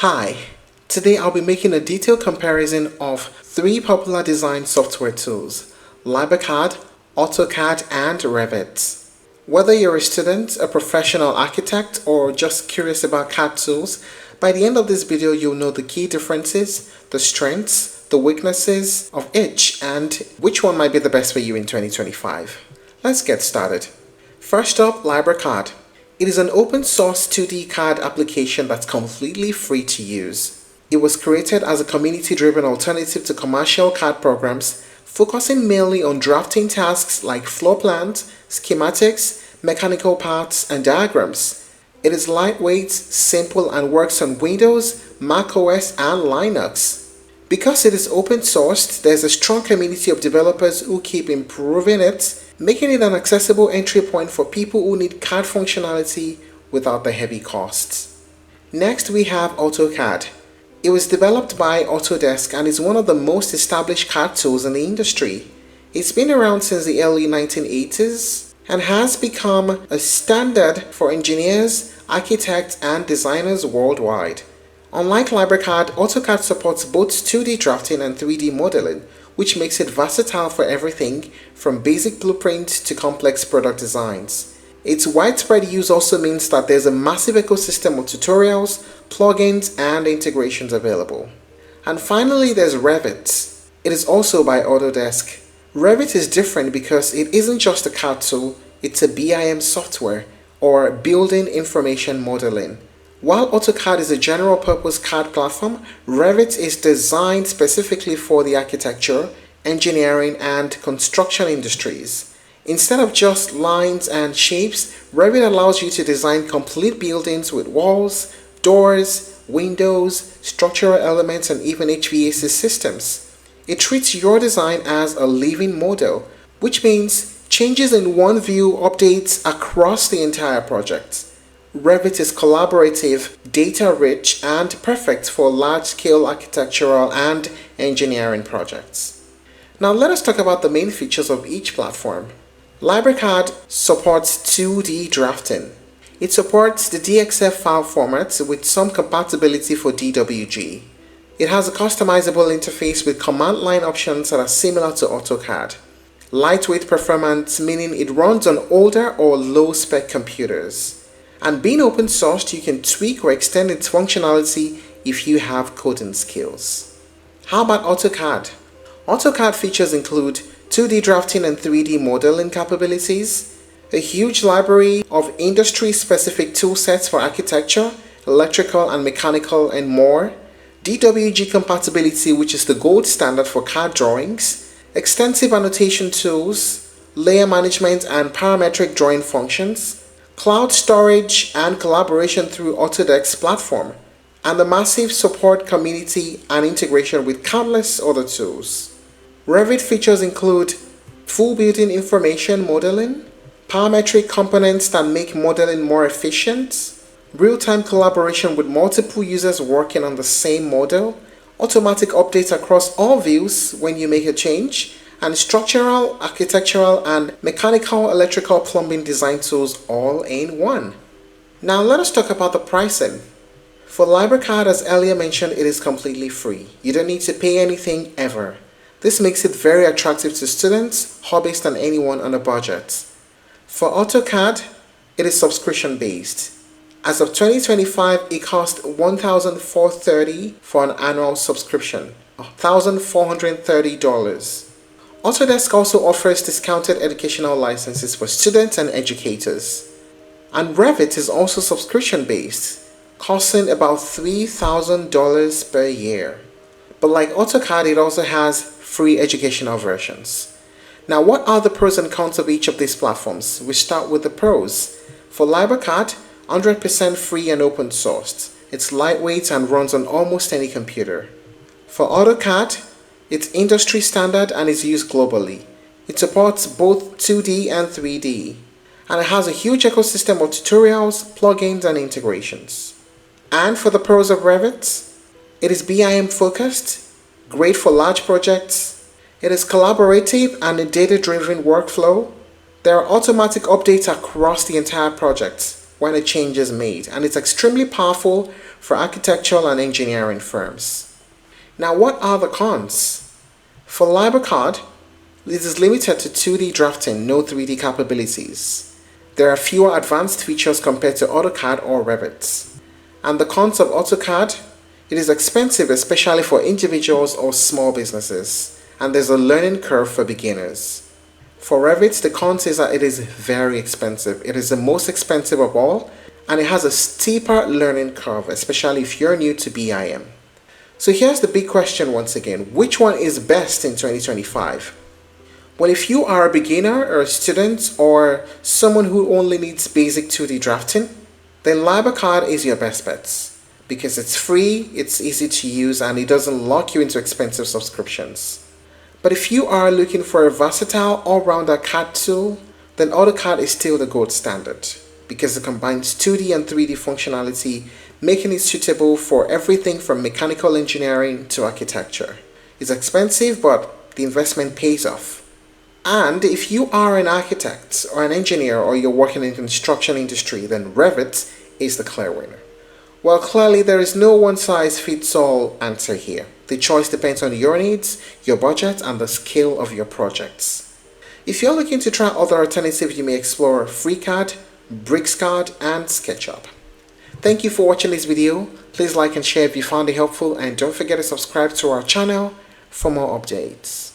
Hi, today I'll be making a detailed comparison of three popular design software tools: Librecad, Autocad, and Revit. Whether you're a student, a professional architect, or just curious about CAD tools, by the end of this video you'll know the key differences, the strengths, the weaknesses of each, and which one might be the best for you in 2025. Let's get started. First up, Librecad. It is an open source 2D CAD application that's completely free to use. It was created as a community-driven alternative to commercial CAD programs, focusing mainly on drafting tasks like floor plans, schematics, mechanical parts, and diagrams. It is lightweight, simple, and works on Windows, Mac OS, and Linux. Because it is open sourced, there's a strong community of developers who keep improving it, making it an accessible entry point for people who need CAD functionality without the heavy costs. Next, we have AutoCAD. It was developed by Autodesk and is one of the most established CAD tools in the industry. It's been around since the early 1980s and has become a standard for engineers, architects, and designers worldwide. Unlike Librecad, AutoCAD supports both 2D drafting and 3D modeling, which makes it versatile for everything from basic blueprints to complex product designs. Its widespread use also means that there's a massive ecosystem of tutorials, plugins, and integrations available. And finally, there's Revit. It is also by Autodesk. Revit is different because it isn't just a CAD tool, it's a BIM software, or Building Information Modeling. While AutoCAD is a general-purpose CAD platform, Revit is designed specifically for the architecture, engineering, and construction industries. Instead of just lines and shapes, Revit allows you to design complete buildings with walls, doors, windows, structural elements, and even HVAC systems. It treats your design as a living model, which means changes in one view updates across the entire project. Revit is collaborative, data-rich, and perfect for large-scale architectural and engineering projects. Now let us talk about the main features of each platform. Librecad supports 2D drafting. It supports the DXF file format with some compatibility for DWG. It has a customizable interface with command line options that are similar to AutoCAD. Lightweight performance, meaning it runs on older or low-spec computers. And being open sourced, you can tweak or extend its functionality if you have coding skills. How about AutoCAD? AutoCAD features include 2D drafting and 3D modeling capabilities, a huge library of industry-specific toolsets for architecture, electrical and mechanical, and more, DWG compatibility, which is the gold standard for CAD drawings, extensive annotation tools, layer management and parametric drawing functions, cloud storage and collaboration through Autodesk's platform, and the massive support community and integration with countless other tools. Revit features include full building information modeling, parametric components that make modeling more efficient, real-time collaboration with multiple users working on the same model, automatic updates across all views when you make a change, and structural, architectural, and mechanical, electrical, plumbing design tools all in one. Now let us talk about the pricing. For Librecad, as earlier mentioned, it is completely free. You don't need to pay anything ever. This makes it very attractive to students, hobbyists, and anyone on a budget. For AutoCAD, it is subscription-based. As of 2025, it costs $1,430 for an annual subscription, $1,430. Autodesk also offers discounted educational licenses for students and educators. And Revit is also subscription-based, costing about $3,000 per year. But like AutoCAD, it also has free educational versions. Now, what are the pros and cons of each of these platforms? We start with the pros. For Librecad, 100% free and open sourced. It's lightweight and runs on almost any computer. For AutoCAD, it's industry standard and is used globally. It supports both 2D and 3D, and it has a huge ecosystem of tutorials, plugins, and integrations. And for the pros of Revit, it is BIM focused, great for large projects, it is collaborative and a data-driven workflow, there are automatic updates across the entire project, when a change is made, and it's extremely powerful for architectural and engineering firms. Now, what are the cons? For Librecad, it is limited to 2D drafting, no 3D capabilities. There are fewer advanced features compared to Autocad or Revit. And the cons of Autocad: it is expensive, especially for individuals or small businesses, and there's a learning curve for beginners. For Revit, the cons is that it is very expensive. It is the most expensive of all, and it has a steeper learning curve, especially if you're new to BIM. So here's the big question once again: which one is best in 2025? Well, if you are a beginner or a student or someone who only needs basic 2D drafting, then Librecad is your best bet because it's free, it's easy to use, and it doesn't lock you into expensive subscriptions. But if you are looking for a versatile all-rounder CAD tool, then Autocad is still the gold standard because it combines 2D and 3D functionality, making it suitable for everything from mechanical engineering to architecture. It's expensive, but the investment pays off. And if you are an architect or an engineer or you're working in the construction industry, then Revit is the clear winner. Well, clearly there is no one-size-fits-all answer here. The choice depends on your needs, your budget, and the scale of your projects. If you're looking to try other alternatives, you may explore FreeCAD, Bricscad, and SketchUp. Thank you for watching this video. Please like and share if you found it helpful, and don't forget to subscribe to our channel for more updates.